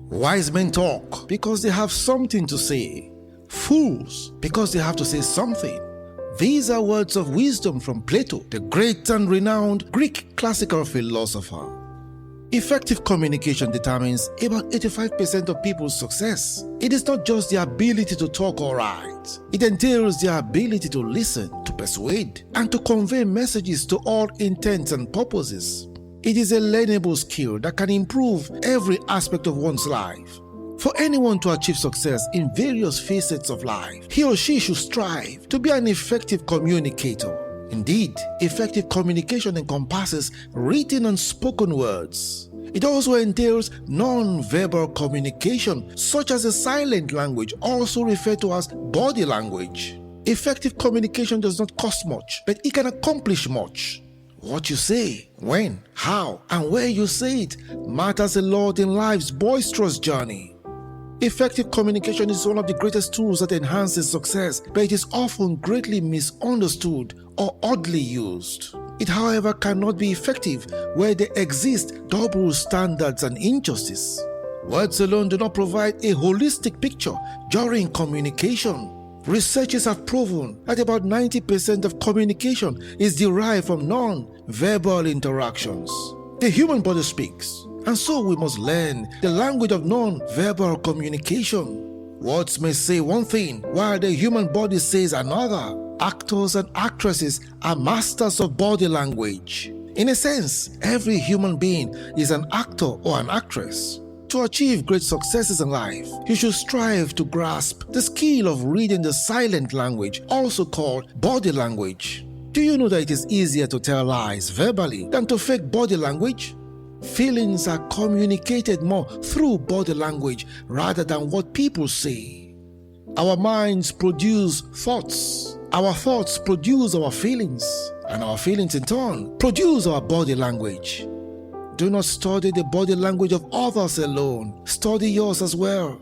Wise men talk because they have something to say. Fools because they have to say something. These are words of wisdom from Plato, the great and renowned Greek classical philosopher. Effective communication determines about 85% of people's success. It is not just the ability to talk or write. It entails the ability to listen, to persuade, and to convey messages to all intents and purposes. It is a learnable skill that can improve every aspect of one's life. For anyone to achieve success in various facets of life, he or she should strive to be an effective communicator. Indeed, effective communication encompasses written and spoken words. It also entails non-verbal communication, such as a silent language, also referred to as body language. Effective communication does not cost much, but it can accomplish much. What you say, when, how, and where you say it matters a lot in life's boisterous journey. Effective communication is one of the greatest tools that enhances success, but it is often greatly misunderstood or oddly used. It, however, cannot be effective where there exist double standards and injustice. Words alone do not provide a holistic picture during communication. Researchers have proven that about 90% of communication is derived from non-verbal interactions. The human body speaks, and so we must learn the language of non-verbal communication. Words may say one thing while the human body says another. Actors and actresses are masters of body language. In a sense, every human being is an actor or an actress. To achieve great successes in life, you should strive to grasp the skill of reading the silent language, also called body language. Do you know that it is easier to tell lies verbally than to fake body language? Feelings are communicated more through body language rather than what people say. Our minds produce thoughts. Our thoughts produce our feelings, and our feelings in turn produce our body language. Do not study the body language of others alone. Study yours as well.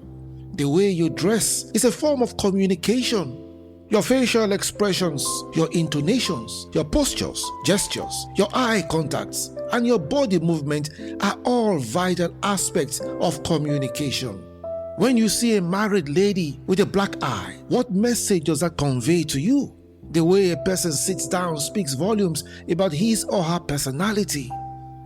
The way you dress is a form of communication. Your facial expressions, your intonations, your postures, gestures, your eye contacts, and your body movement are all vital aspects of communication. When you see a married lady with a black eye, what message does that convey to you? The way a person sits down speaks volumes about his or her personality.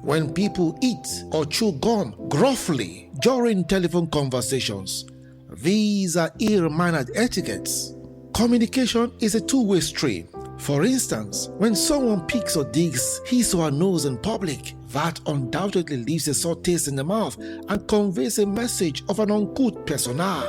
When people eat or chew gum gruffly during telephone conversations, these are ill-mannered etiquettes. Communication is a two-way stream. For instance, when someone picks or digs his or her nose in public, that undoubtedly leaves a sore taste in the mouth and conveys a message of an uncouth persona.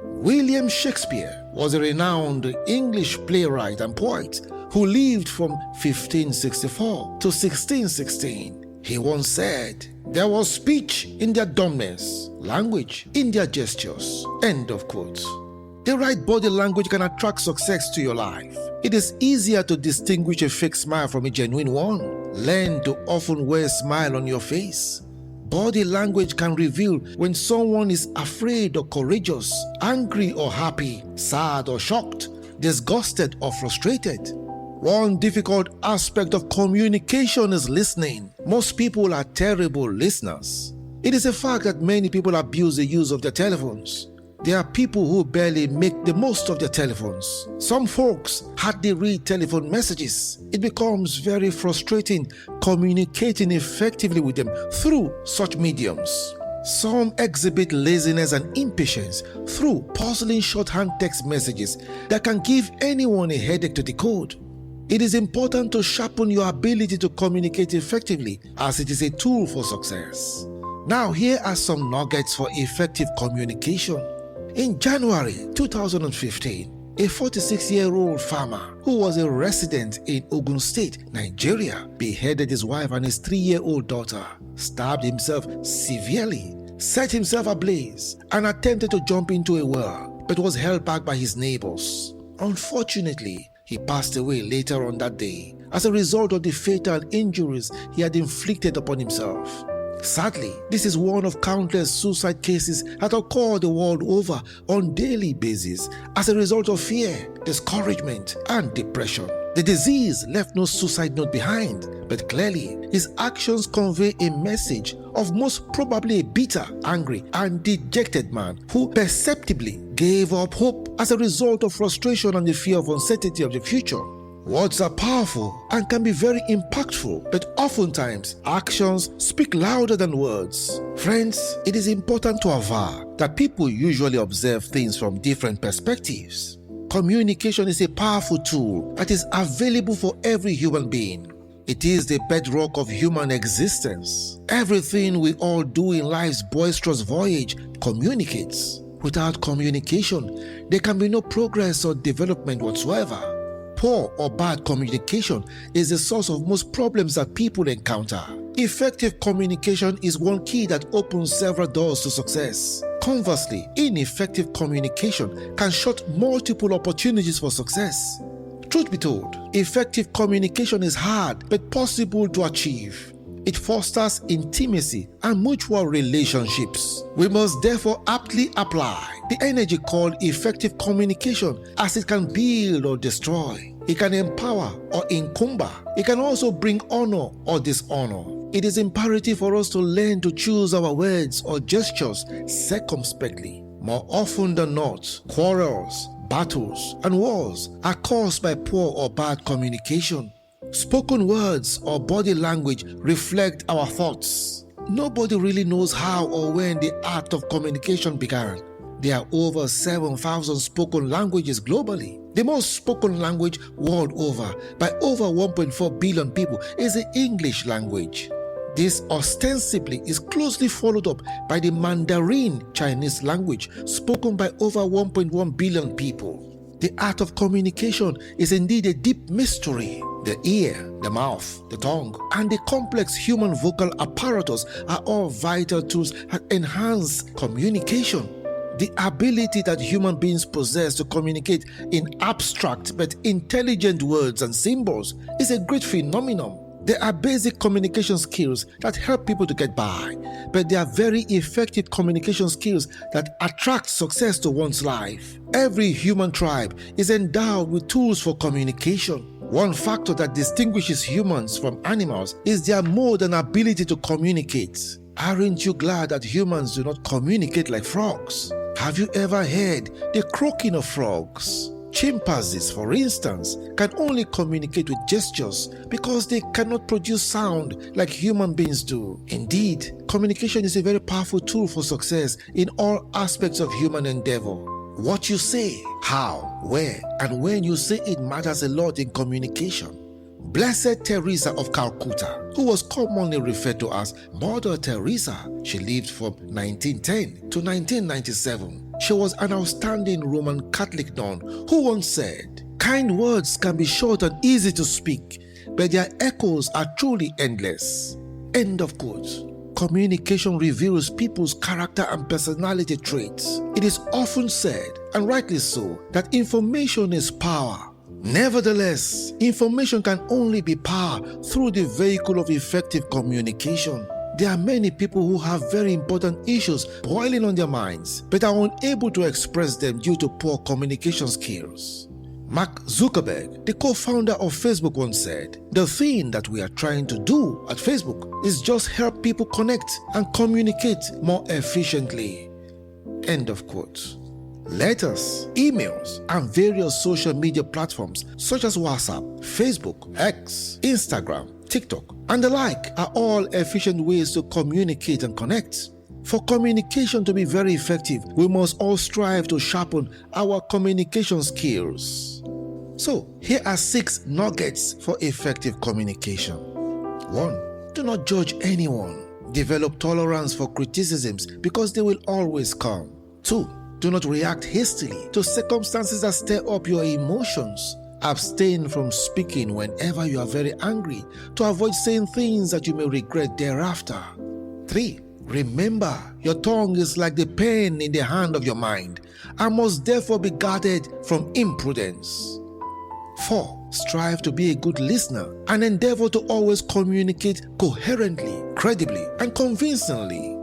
William Shakespeare was a renowned English playwright and poet who lived from 1564 to 1616. He once said, "There was speech in their dumbness, language in their gestures." End of quote. The right body language can attract success to your life. It is easier to distinguish a fake smile from a genuine one. Learn to often wear a smile on your face. Body language can reveal when someone is afraid or courageous, angry or happy, sad or shocked, disgusted or frustrated. One difficult aspect of communication is listening. Most people are terrible listeners. It is a fact that many people abuse the use of their telephones. There are people who barely make the most of their telephones. Some folks hardly read telephone messages. It becomes very frustrating communicating effectively with them through such mediums. Some exhibit laziness and impatience through puzzling shorthand text messages that can give anyone a headache to decode. It is important to sharpen your ability to communicate effectively, as it is a tool for success. Now, here are some nuggets for effective communication. In January 2015, a 46-year-old farmer who was a resident in Ogun State, Nigeria, beheaded his wife and his 3-year-old daughter, stabbed himself severely, set himself ablaze, and attempted to jump into a well, but was held back by his neighbors. Unfortunately, he passed away later on that day as a result of the fatal injuries he had inflicted upon himself. Sadly, this is one of countless suicide cases that occur the world over on a daily basis as a result of fear, discouragement, and depression. The disease left no suicide note behind, but clearly his actions convey a message of most probably a bitter, angry, and dejected man who perceptibly gave up hope as a result of frustration and the fear of uncertainty of the future. Words are powerful and can be very impactful, but oftentimes actions speak louder than words. Friends, it is important to aver that people usually observe things from different perspectives. Communication is a powerful tool that is available for every human being. It is the bedrock of human existence. Everything we all do in life's boisterous voyage communicates. Without communication, there can be no progress or development whatsoever. Poor or bad communication is the source of most problems that people encounter. Effective communication is one key that opens several doors to success. Conversely, ineffective communication can shut multiple opportunities for success. Truth be told, effective communication is hard but possible to achieve. It fosters intimacy and mutual relationships. We must therefore aptly apply the energy called effective communication, as it can build or destroy. It can empower or encumber. It can also bring honor or dishonor. It is imperative for us to learn to choose our words or gestures circumspectly. More often than not, quarrels, battles, and wars are caused by poor or bad communication. Spoken words or body language reflect our thoughts. Nobody really knows how or when the art of communication began. There are over 7,000 spoken languages globally. The most spoken language world over by over 1.4 billion people is the English language. This ostensibly is closely followed up by the Mandarin Chinese language spoken by over 1.1 billion people. The art of communication is indeed a deep mystery. The ear, the mouth, the tongue, and the complex human vocal apparatus are all vital tools that enhance communication. The ability that human beings possess to communicate in abstract but intelligent words and symbols is a great phenomenon. There are basic communication skills that help people to get by, but there are very effective communication skills that attract success to one's life. Every human tribe is endowed with tools for communication. One factor that distinguishes humans from animals is their mode and ability to communicate. Aren't you glad that humans do not communicate like frogs? Have you ever heard the croaking of frogs? Chimpanzees, for instance, can only communicate with gestures because they cannot produce sound like human beings do. Indeed, communication is a very powerful tool for success in all aspects of human endeavor. What you say, how, where, and when you say it matters a lot in communication. Blessed Teresa of Calcutta, who was commonly referred to as Mother Teresa, she lived from 1910 to 1997. She was an outstanding Roman Catholic nun who once said, "Kind words can be short and easy to speak, but their echoes are truly endless." End of quote. Communication reveals people's character and personality traits. It is often said, and rightly so, that information is power. Nevertheless, information can only be power through the vehicle of effective communication. There are many people who have very important issues boiling on their minds, but are unable to express them due to poor communication skills. Mark Zuckerberg, the co-founder of Facebook, once said, "The thing that we are trying to do at Facebook is just help people connect and communicate more efficiently." End of quote. Letters, emails, and various social media platforms such as WhatsApp, Facebook, X, Instagram, TikTok, and the like are all efficient ways to communicate and connect. For communication to be very effective, we must all strive to sharpen our communication skills. So, here are 6 nuggets for effective communication. 1. Do not judge anyone. Develop tolerance for criticisms because they will always come. 2. Do not react hastily to circumstances that stir up your emotions. Abstain from speaking whenever you are very angry to avoid saying things that you may regret thereafter. 3. Remember, your tongue is like the pen in the hand of your mind and must therefore be guarded from imprudence. 4. Strive to be a good listener and endeavor to always communicate coherently, credibly, and convincingly.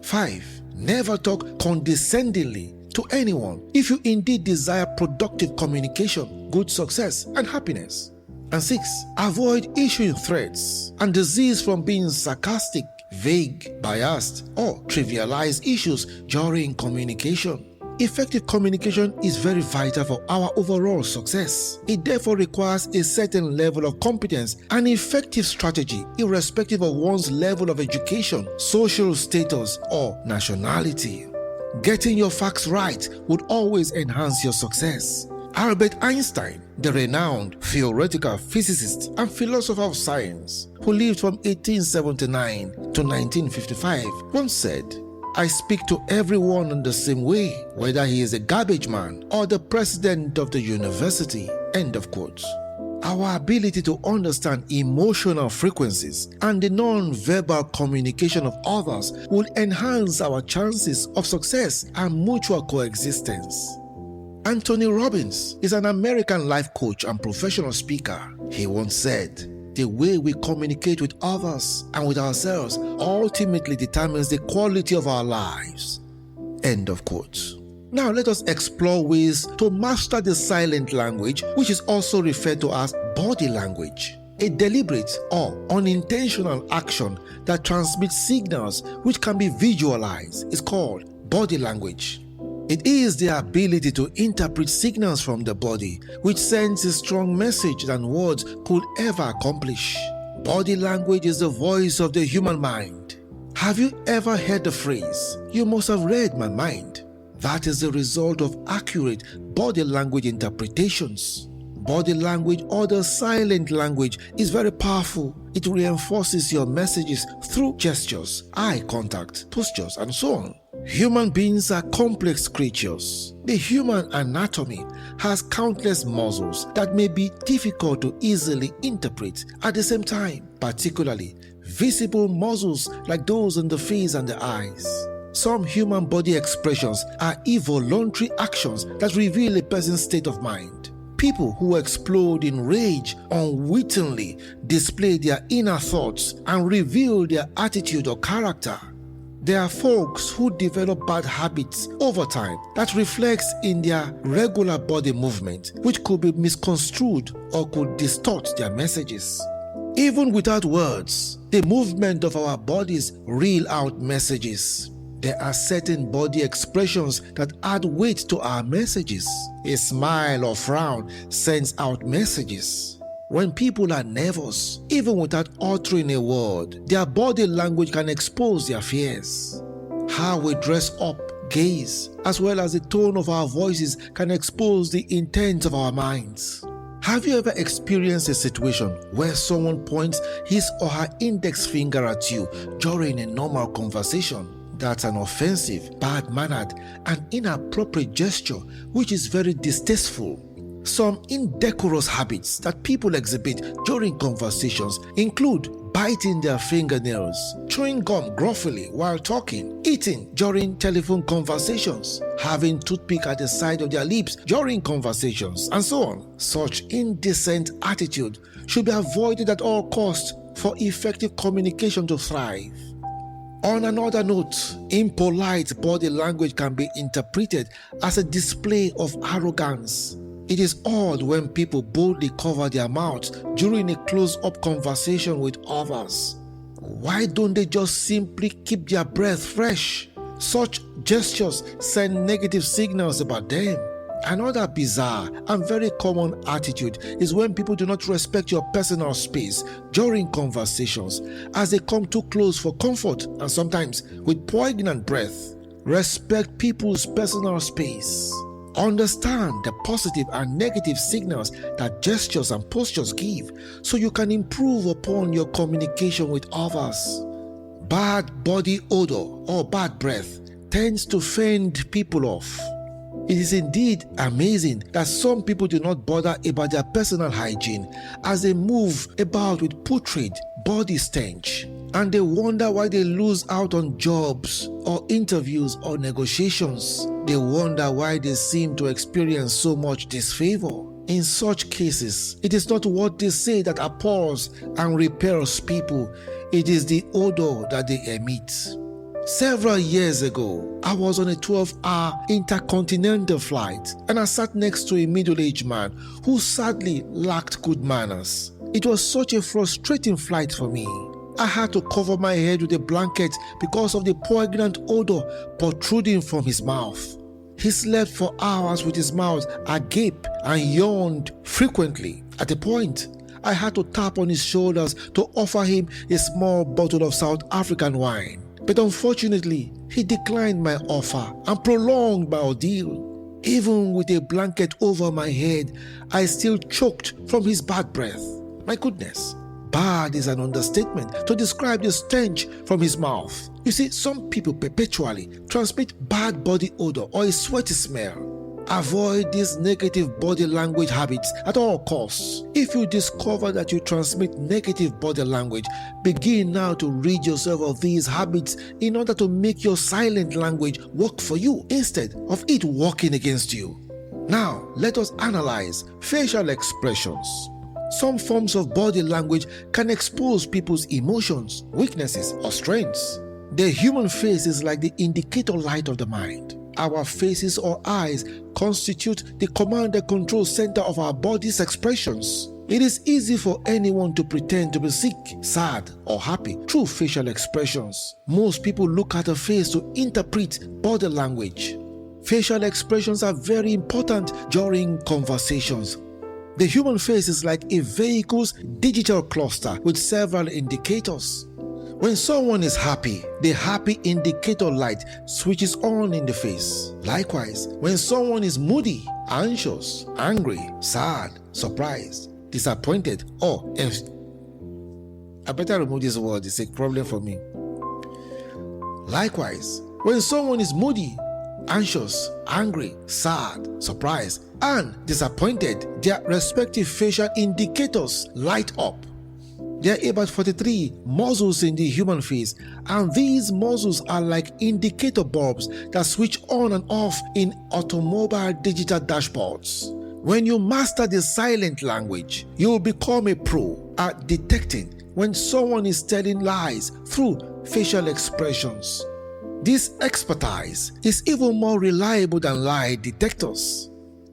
5. Never talk condescendingly to anyone if you indeed desire productive communication, good success, and happiness. And 6. Avoid issuing threats and disease from being sarcastic, vague, biased, or trivialize issues during communication. Effective communication is very vital for our overall success. It therefore requires a certain level of competence and effective strategy, irrespective of one's level of education, social status, or nationality. Getting your facts right would always enhance your success. Albert Einstein, the renowned theoretical physicist and philosopher of science, who lived from 1879 to 1955, once said, "I speak to everyone in the same way, whether he is a garbage man or the president of the university." End of quote. Our ability to understand emotional frequencies and the non-verbal communication of others will enhance our chances of success and mutual coexistence. Anthony Robbins is an American life coach and professional speaker. He once said, "The way we communicate with others and with ourselves ultimately determines the quality of our lives." End of quote. Now let us explore ways to master the silent language, which is also referred to as body language. A deliberate or unintentional action that transmits signals which can be visualized is called body language. It is the ability to interpret signals from the body, which sends a strong message than words could ever accomplish. Body language is the voice of the human mind. Have you ever heard the phrase, "You must have read my mind"? That is the result of accurate body language interpretations. Body language, or the silent language, is very powerful. It reinforces your messages through gestures, eye contact, postures, and so on. Human beings are complex creatures. The human anatomy has countless muscles that may be difficult to easily interpret at the same time, particularly visible muscles like those in the face and the eyes. Some human body expressions are involuntary actions that reveal a person's state of mind. People who explode in rage unwittingly display their inner thoughts and reveal their attitude or character. There are folks who develop bad habits over time that reflects in their regular body movement, which could be misconstrued or could distort their messages. Even without words, the movement of our bodies reel out messages. There are certain body expressions that add weight to our messages. A smile or frown sends out messages. When people are nervous, even without uttering a word, their body language can expose their fears. How we dress up, gaze, as well as the tone of our voices can expose the intent of our minds. Have you ever experienced a situation where someone points his or her index finger at you during a normal conversation? That's an offensive, bad-mannered, and inappropriate gesture which is very distasteful. Some indecorous habits that people exhibit during conversations include biting their fingernails, chewing gum gruffly while talking, eating during telephone conversations, having toothpick at the side of their lips during conversations, and so on. Such indecent attitude should be avoided at all costs for effective communication to thrive. On another note, impolite body language can be interpreted as a display of arrogance. It is odd when people boldly cover their mouths during a close-up conversation with others. Why don't they just simply keep their breath fresh? Such gestures send negative signals about them. Another bizarre and very common attitude is when people do not respect your personal space during conversations, as they come too close for comfort and sometimes with poignant breath. Respect people's personal space. Understand the positive and negative signals that gestures and postures give so you can improve upon your communication with others. Bad body odor or bad breath tends to fend people off. It is indeed amazing that some people do not bother about their personal hygiene as they move about with putrid body stench, and they wonder why they lose out on jobs or interviews or negotiations. They wonder why they seem to experience so much disfavor. In such cases, it is not what they say that appalls and repels people, it is the odor that they emit. Several years ago, I was on a 12-hour intercontinental flight and I sat next to a middle-aged man who sadly lacked good manners. It was such a frustrating flight for me. I had to cover my head with a blanket because of the poignant odor protruding from his mouth. He slept for hours with his mouth agape and yawned frequently. At a point, I had to tap on his shoulders to offer him a small bottle of South African wine. But unfortunately, he declined my offer and prolonged my ordeal. Even with a blanket over my head, I still choked from his bad breath. My goodness, bad is an understatement to describe the stench from his mouth. You see, some people perpetually transmit bad body odor or a sweaty smell. Avoid these negative body language habits at all costs. If you discover that you transmit negative body language, begin now to rid yourself of these habits in order to make your silent language work for you instead of it working against you. Now, let us analyze facial expressions. Some forms of body language can expose people's emotions, weaknesses, or strengths. The human face is like the indicator light of the mind. Our faces or eyes constitute the command and control center of our body's expressions. It is easy for anyone to pretend to be sick, sad, or happy through facial expressions. Most people look at a face to interpret body language. Facial expressions are very important during conversations. The human face is like a vehicle's digital cluster with several indicators. When someone is happy, the happy indicator light switches on in the face. Likewise, when someone is moody, anxious, angry, sad, surprised, disappointed, or I better remove this word, it's a problem for me. Likewise, when someone is moody, anxious, angry, sad, surprised, and disappointed, their respective facial indicators light up. There are about 43 muscles in the human face, and these muscles are like indicator bulbs that switch on and off in automobile digital dashboards. When you master the silent language, you will become a pro at detecting when someone is telling lies through facial expressions. This expertise is even more reliable than lie detectors.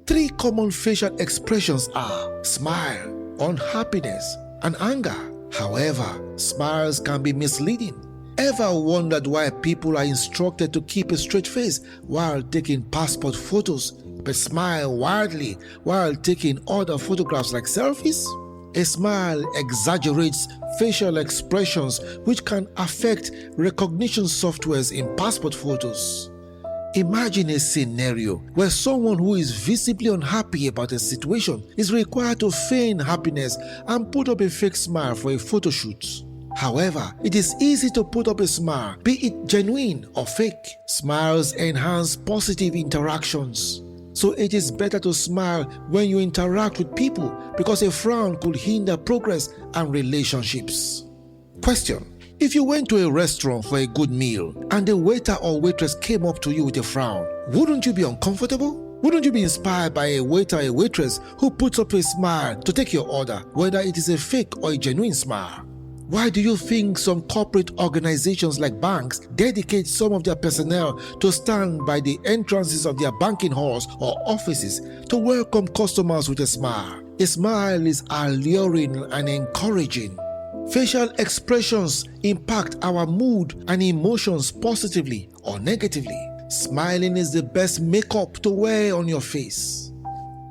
3 common facial expressions are smile, unhappiness, and anger. However, smiles can be misleading. Ever wondered why people are instructed to keep a straight face while taking passport photos, but smile wildly while taking other photographs like selfies? A smile exaggerates facial expressions, which can affect recognition softwares in passport photos. Imagine a scenario where someone who is visibly unhappy about a situation is required to feign happiness and put up a fake smile for a photo shoot. However, it is easy to put up a smile, be it genuine or fake. Smiles enhance positive interactions. So it is better to smile when you interact with people because a frown could hinder progress and relationships. Question: if you went to a restaurant for a good meal and the waiter or waitress came up to you with a frown, wouldn't you be uncomfortable? Wouldn't you be inspired by a waiter or a waitress who puts up a smile to take your order, whether it is a fake or a genuine smile? Why do you think some corporate organizations like banks dedicate some of their personnel to stand by the entrances of their banking halls or offices to welcome customers with a smile? A smile is alluring and encouraging. Facial expressions impact our mood and emotions positively or negatively. Smiling is the best makeup to wear on your face.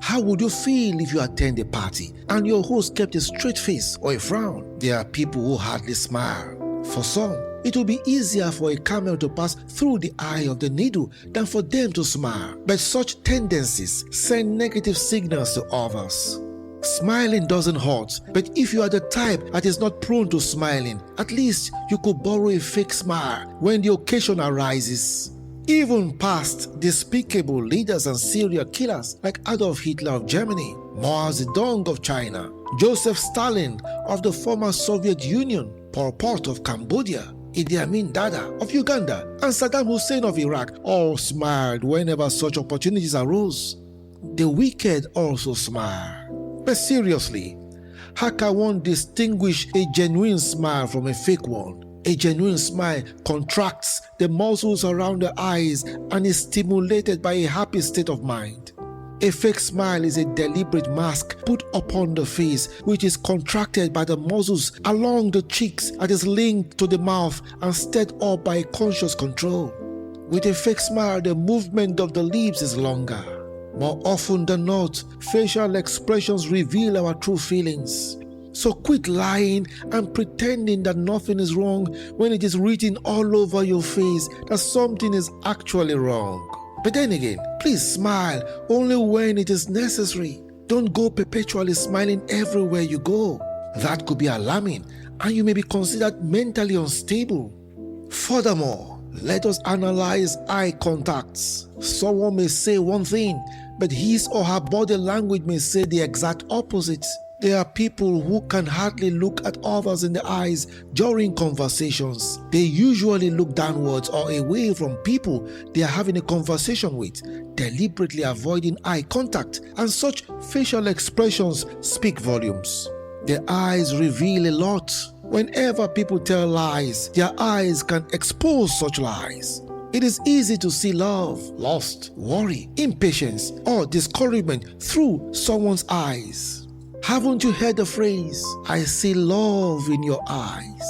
How would you feel if you attend a party and your host kept a straight face or a frown? There are people who hardly smile. For some, it will be easier for a camel to pass through the eye of the needle than for them to smile. But such tendencies send negative signals to others. Smiling doesn't hurt, but if you are the type that is not prone to smiling, at least you could borrow a fake smile when the occasion arises. Even past despicable leaders and serial killers like Adolf Hitler of Germany, Mao Zedong of China, Joseph Stalin of the former Soviet Union, Pol Pot of Cambodia, Idi Amin Dada of Uganda, and Saddam Hussein of Iraq all smiled whenever such opportunities arose. The wicked also smile. But seriously, how can one distinguish a genuine smile from a fake one? A genuine smile contracts the muscles around the eyes and is stimulated by a happy state of mind. A fake smile is a deliberate mask put upon the face, which is contracted by the muscles along the cheeks and is linked to the mouth and stirred up by conscious control. With a fake smile, the movement of the lips is longer. More often than not, facial expressions reveal our true feelings. So quit lying and pretending that nothing is wrong when it is written all over your face that something is actually wrong. But then again, please smile only when it is necessary. Don't go perpetually smiling everywhere you go. That could be alarming and you may be considered mentally unstable. Furthermore, let us analyze eye contacts. Someone may say one thing, but his or her body language may say the exact opposite. There are people who can hardly look at others in the eyes during conversations. They usually look downwards or away from people they are having a conversation with, deliberately avoiding eye contact, and such facial expressions speak volumes. Their eyes reveal a lot. Whenever people tell lies, their eyes can expose such lies. It is easy to see love, lust, worry, impatience, or discouragement through someone's eyes. Haven't you heard the phrase, "I see love in your eyes"?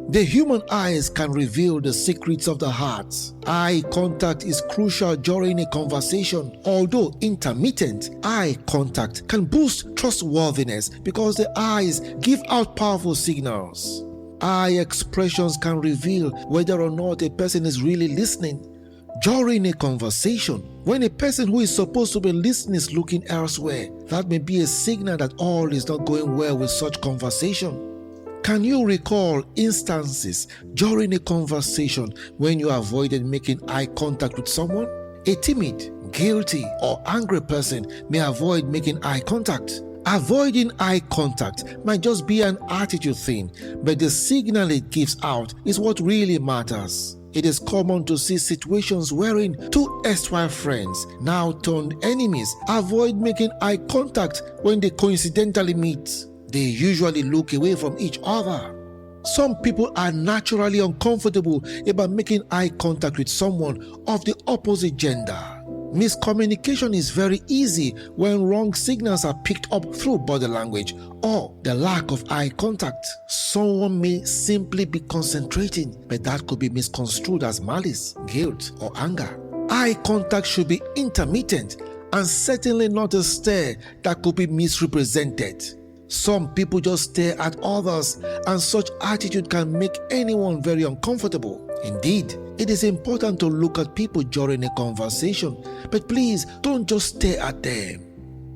The human eyes can reveal the secrets of the heart. Eye contact is crucial during a conversation. Although intermittent, eye contact can boost trustworthiness because the eyes give out powerful signals. Eye expressions can reveal whether or not a person is really listening. During a conversation, when a person who is supposed to be listening is looking elsewhere, that may be a signal that all is not going well with such conversation. Can you recall instances during a conversation when you avoided making eye contact with someone? A timid, guilty, or angry person may avoid making eye contact. Avoiding eye contact might just be an attitude thing, but the signal it gives out is what really matters. It is common to see situations wherein two erstwhile friends, now turned enemies, avoid making eye contact when they coincidentally meet. They usually look away from each other. Some people are naturally uncomfortable about making eye contact with someone of the opposite gender. Miscommunication is very easy when wrong signals are picked up through body language or the lack of eye contact. Someone may simply be concentrating, but that could be misconstrued as malice, guilt, or anger. Eye contact should be intermittent and certainly not a stare that could be misrepresented. Some people just stare at others, and such attitude can make anyone very uncomfortable. Indeed, it is important to look at people during a conversation, but please don't just stare at them.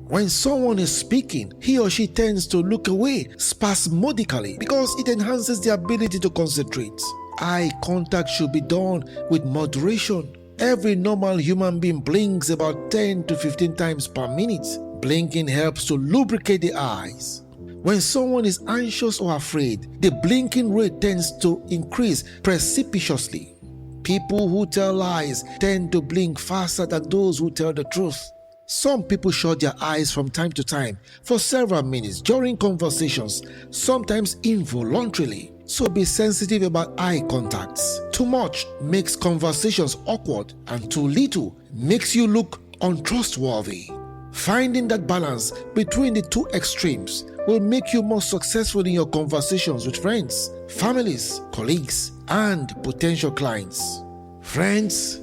When someone is speaking, he or she tends to look away spasmodically because it enhances the ability to concentrate. Eye contact should be done with moderation. Every normal human being blinks about 10 to 15 times per minute. Blinking helps to lubricate the eyes. When someone is anxious or afraid, the blinking rate tends to increase precipitously. People who tell lies tend to blink faster than those who tell the truth. Some people shut their eyes from time to time for several minutes during conversations, sometimes involuntarily. So be sensitive about eye contacts. Too much makes conversations awkward, and too little makes you look untrustworthy. Finding that balance between the two extremes will make you more successful in your conversations with friends, families, colleagues, and potential clients. Friends,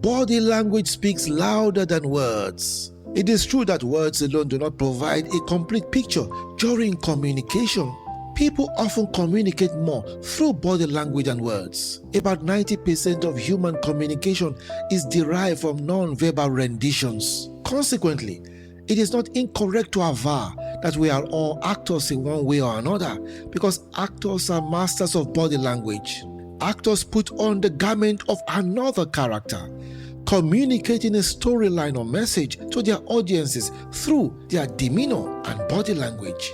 body language speaks louder than words. It is true that words alone do not provide a complete picture during communication. People often communicate more through body language than words. About 90% of human communication is derived from non-verbal renditions. Consequently, it is not incorrect to aver that we are all actors in one way or another, because actors are masters of body language. Actors put on the garment of another character, communicating a storyline or message to their audiences through their demeanor and body language.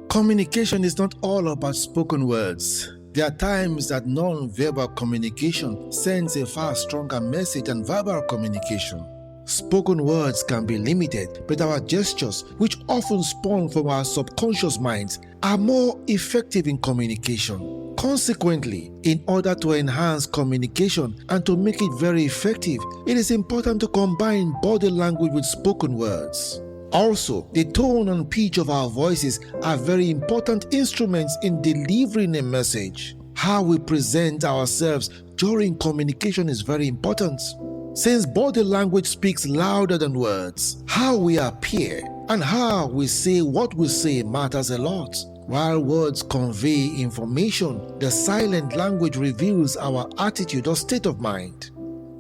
Communication is not all about spoken words. There are times that non-verbal communication sends a far stronger message than verbal communication. Spoken words can be limited, but our gestures, which often spawn from our subconscious minds, are more effective in communication. Consequently, in order to enhance communication and to make it very effective, it is important to combine body language with spoken words. Also, the tone and pitch of our voices are very important instruments in delivering a message. How we present ourselves during communication is very important. Since body language speaks louder than words, how we appear and how we say what we say matters a lot. While words convey information, the silent language reveals our attitude or state of mind.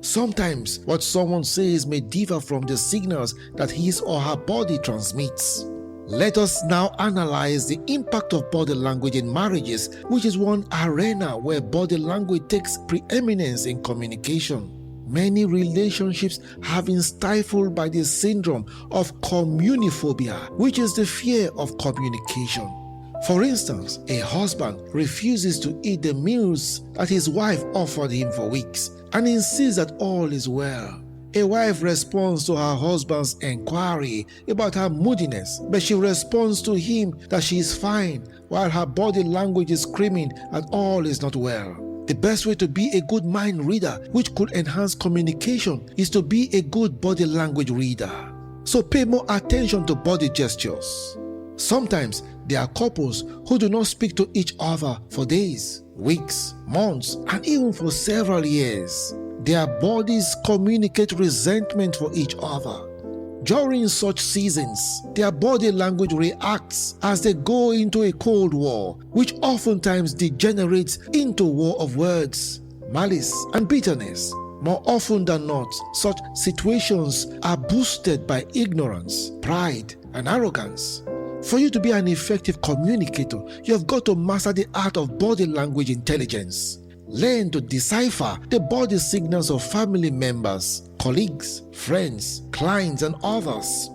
Sometimes what someone says may differ from the signals that his or her body transmits. Let us now analyze the impact of body language in marriages, which is one arena where body language takes preeminence in communication. Many relationships have been stifled by the syndrome of communiphobia, which is the fear of communication. For instance, a husband refuses to eat the meals that his wife offered him for weeks and insists that all is well. A wife responds to her husband's inquiry about her moodiness, but she responds to him that she is fine, while her body language is screaming that all is not well. The best way to be a good mind reader, which could enhance communication, is to be a good body language reader. So pay more attention to body gestures. Sometimes there are couples who do not speak to each other for days, weeks, months, and even for several years. Their bodies communicate resentment for each other. During such seasons, their body language reacts as they go into a cold war, which oftentimes degenerates into war of words, malice, and bitterness. More often than not, such situations are boosted by ignorance, pride, and arrogance. For you to be an effective communicator, you have got to master the art of body language intelligence. Learn to decipher the body signals of family members, colleagues, friends, clients, and others.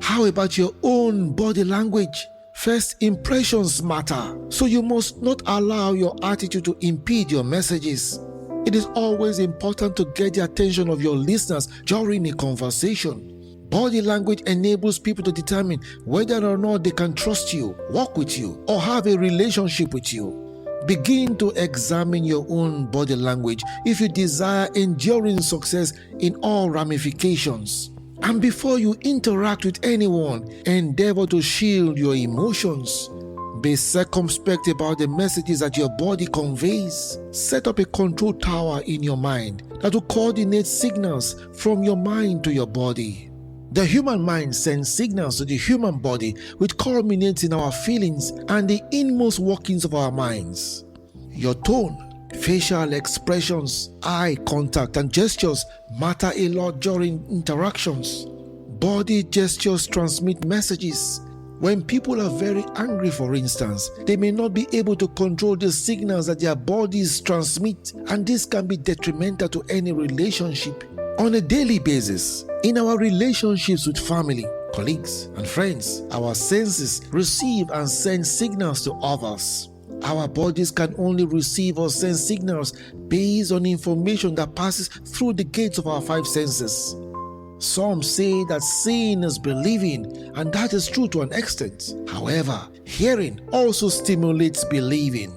How about your own body language? First impressions matter, so you must not allow your attitude to impede your messages. It is always important to get the attention of your listeners during a conversation. Body language enables people to determine whether or not they can trust you, work with you, or have a relationship with you. Begin to examine your own body language if you desire enduring success in all ramifications. And before you interact with anyone, endeavor to shield your emotions. Be circumspect about the messages that your body conveys. Set up a control tower in your mind that will coordinate signals from your mind to your body. The human mind sends signals to the human body, which culminates in our feelings and the inmost workings of our minds. Your tone, facial expressions, eye contact, and gestures matter a lot during interactions. Body gestures transmit messages. When people are very angry, for instance, they may not be able to control the signals that their bodies transmit, and this can be detrimental to any relationship. On a daily basis, in our relationships with family, colleagues, and friends, our senses receive and send signals to others. Our bodies can only receive or send signals based on information that passes through the gates of our five senses. Some say that seeing is believing, and that is true to an extent. However, hearing also stimulates believing.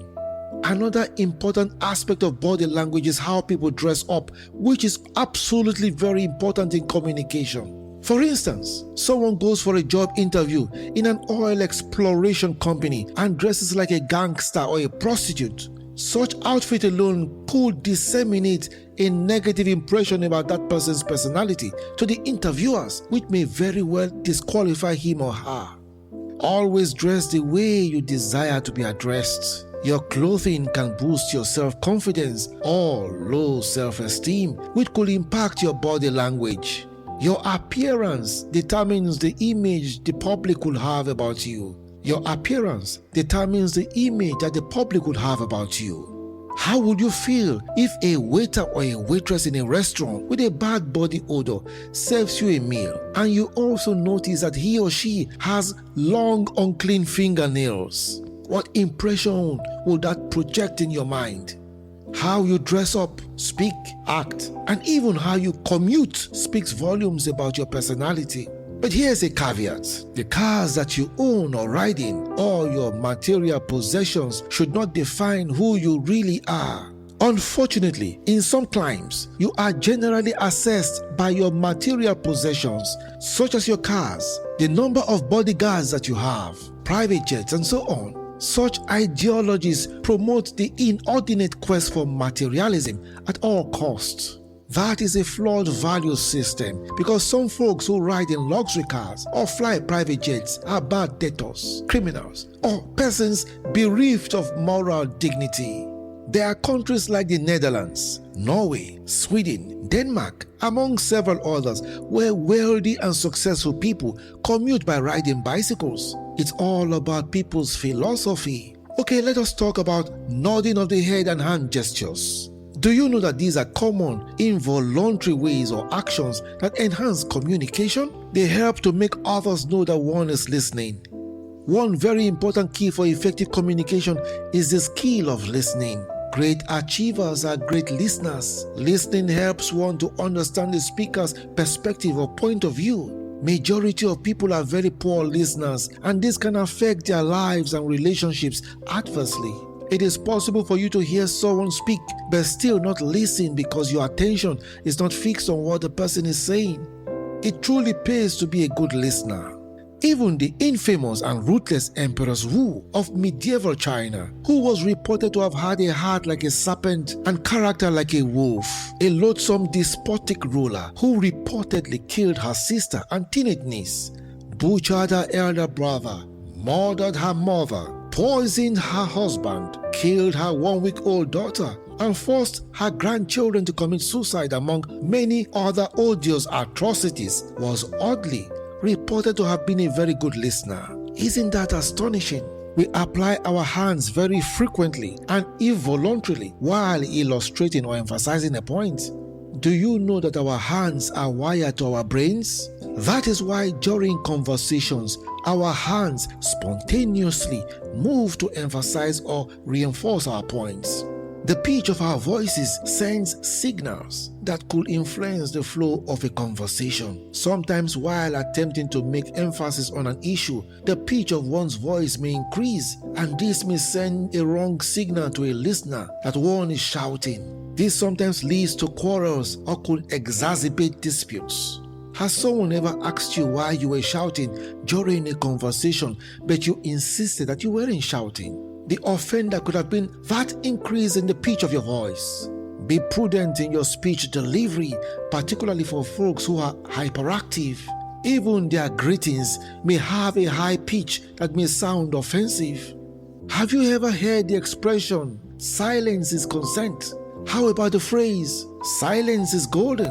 Another important aspect of body language is how people dress up, which is absolutely very important in communication. For instance, someone goes for a job interview in an oil exploration company and dresses like a gangster or a prostitute. Such outfit alone could disseminate a negative impression about that person's personality to the interviewers, which may very well disqualify him or her. Always dress the way you desire to be addressed. Your clothing can boost your self-confidence or low self-esteem, which could impact your body language. Your appearance determines the image the public will have about you. Your appearance determines the image that the public would have about you. How would you feel if a waiter or a waitress in a restaurant with a bad body odor serves you a meal and you also notice that he or she has long, unclean fingernails? What impression will that project in your mind? How you dress up, speak, act, and even how you commute speaks volumes about your personality. But here's a caveat. The cars that you own or ride in, or your material possessions, should not define who you really are. Unfortunately, in some climes, you are generally assessed by your material possessions, such as your cars, the number of bodyguards that you have, private jets, and so on. Such ideologies promote the inordinate quest for materialism at all costs. That is a flawed value system, because some folks who ride in luxury cars or fly private jets are bad debtors, criminals, or persons bereft of moral dignity. There are countries like the Netherlands, Norway, Sweden, Denmark, among several others, where wealthy and successful people commute by riding bicycles. It's all about people's philosophy. Okay, let us talk about nodding of the head and hand gestures. Do you know that these are common, involuntary ways or actions that enhance communication? They help to make others know that one is listening. One very important key for effective communication is the skill of listening. Great achievers are great listeners. Listening helps one to understand the speaker's perspective or point of view. Majority of people are very poor listeners, and this can affect their lives and relationships adversely. It is possible for you to hear someone speak but still not listen because your attention is not fixed on what the person is saying. It truly pays to be a good listener. Even the infamous and ruthless Emperor Wu of medieval China, who was reported to have had a heart like a serpent and character like a wolf, a loathsome despotic ruler who reportedly killed her sister and teenage niece, butchered her elder brother, murdered her mother, poisoned her husband, killed her 1-week-old daughter, and forced her grandchildren to commit suicide, among many other odious atrocities, was oddly reported to have been a very good listener. Isn't that astonishing? We apply our hands very frequently and involuntarily while illustrating or emphasizing a point. Do you know that our hands are wired to our brains? That is why during conversations, our hands spontaneously move to emphasize or reinforce our points. The pitch of our voices sends signals that could influence the flow of a conversation. Sometimes while attempting to make emphasis on an issue, the pitch of one's voice may increase, and this may send a wrong signal to a listener that one is shouting. This sometimes leads to quarrels or could exacerbate disputes. Has someone ever asked you why you were shouting during a conversation, but you insisted that you weren't shouting? The offender could have been that increase in the pitch of your voice. Be prudent in your speech delivery, particularly for folks who are hyperactive. Even their greetings may have a high pitch that may sound offensive. Have you ever heard the expression, silence is consent? How about the phrase, silence is golden?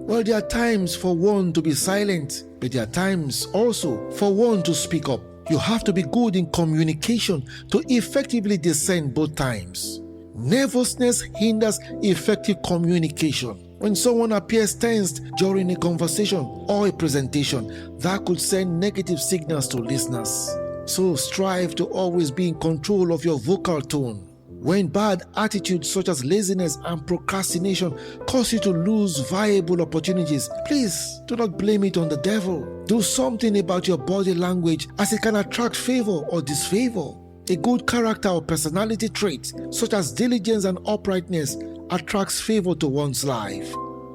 Well, there are times for one to be silent, but there are times also for one to speak up. You have to be good in communication to effectively discern both times. Nervousness hinders effective communication. When someone appears tensed during a conversation or a presentation, that could send negative signals to listeners. So strive to always be in control of your vocal tone. When bad attitudes such as laziness and procrastination cause you to lose viable opportunities, please do not blame it on the devil. Do something about your body language, as it can attract favor or disfavor. A good character or personality trait such as diligence and uprightness attracts favor to one's life.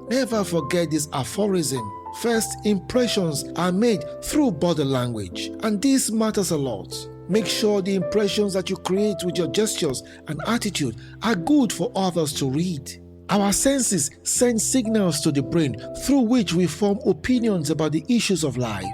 Never forget this aphorism. First impressions are made through body language, and this matters a lot. Make sure the impressions that you create with your gestures and attitude are good for others to read. Our senses send signals to the brain through which we form opinions about the issues of life.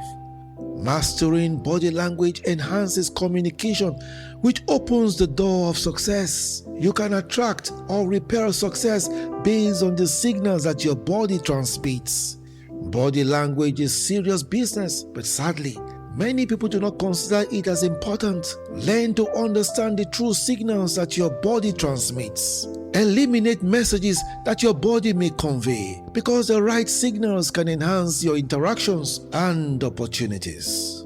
Mastering body language enhances communication, which opens the door of success. You can attract or repel success based on the signals that your body transmits. Body language is serious business, but sadly, many people do not consider it as important. Learn to understand the true signals that your body transmits. Eliminate messages that your body may convey, because the right signals can enhance your interactions and opportunities.